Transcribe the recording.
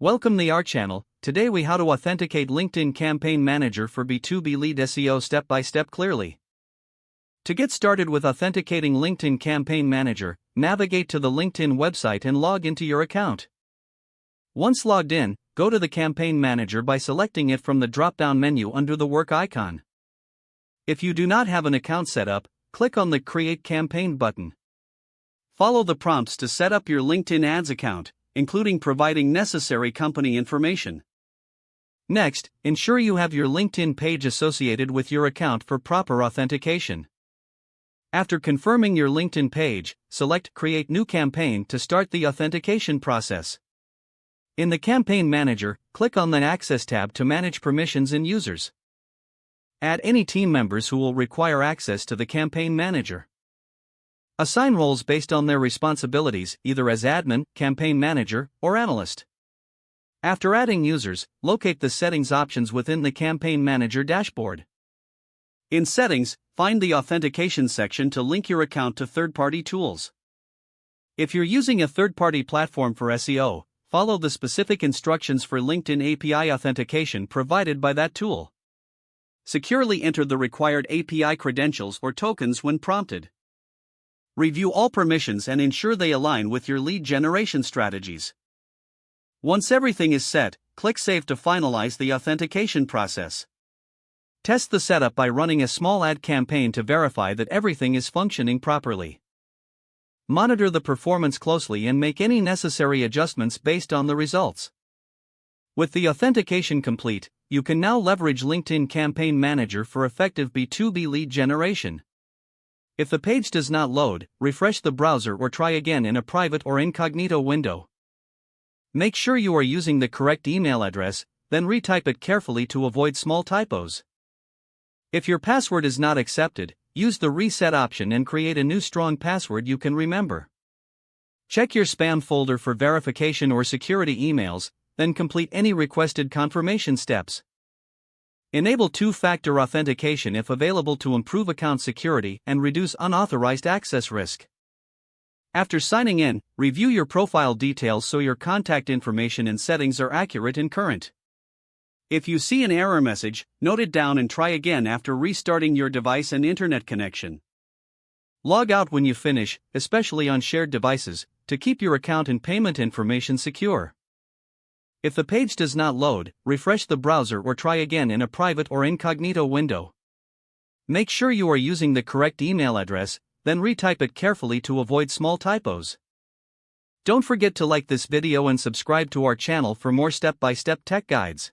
Welcome to our channel. Today we how to authenticate LinkedIn Campaign Manager for B2B lead SEO step by step clearly. To get started with authenticating LinkedIn Campaign Manager, navigate to the LinkedIn website and log into your account. Once logged in, go to the Campaign Manager by selecting it from the drop-down menu under the work icon. If you do not have an account set up, click on the Create Campaign button. Follow the prompts to set up your LinkedIn Ads account, including providing necessary company information. Next, ensure you have your LinkedIn page associated with your account for proper authentication. After confirming your LinkedIn page, select Create New Campaign to start the authentication process. In the Campaign Manager, click on the Access tab to manage permissions and users. Add any team members who will require access to the Campaign Manager. Assign roles based on their responsibilities, either as admin, campaign manager, or analyst. After adding users, locate the settings options within the Campaign Manager dashboard. In Settings, find the Authentication section to link your account to third-party tools. If you're using a third-party platform for SEO, follow the specific instructions for LinkedIn API authentication provided by that tool. Securely enter the required API credentials or tokens when prompted. Review all permissions and ensure they align with your lead generation strategies. Once everything is set, click Save to finalize the authentication process. Test the setup by running a small ad campaign to verify that everything is functioning properly. Monitor the performance closely and make any necessary adjustments based on the results. With the authentication complete, you can now leverage LinkedIn Campaign Manager for effective B2B lead generation. If the page does not load, refresh the browser or try again in a private or incognito window. Make sure you are using the correct email address, then retype it carefully to avoid small typos. If your password is not accepted, use the reset option and create a new strong password you can remember. Check your spam folder for verification or security emails, then complete any requested confirmation steps. Enable two-factor authentication if available to improve account security and reduce unauthorized access risk. After signing in, review your profile details so your contact information and settings are accurate and current. If you see an error message, note it down and try again after restarting your device and internet connection. Log out when you finish, especially on shared devices, to keep your account and payment information secure. If the page does not load, refresh the browser or try again in a private or incognito window. Make sure you are using the correct email address, then retype it carefully to avoid small typos. Don't forget to like this video and subscribe to our channel for more step-by-step tech guides.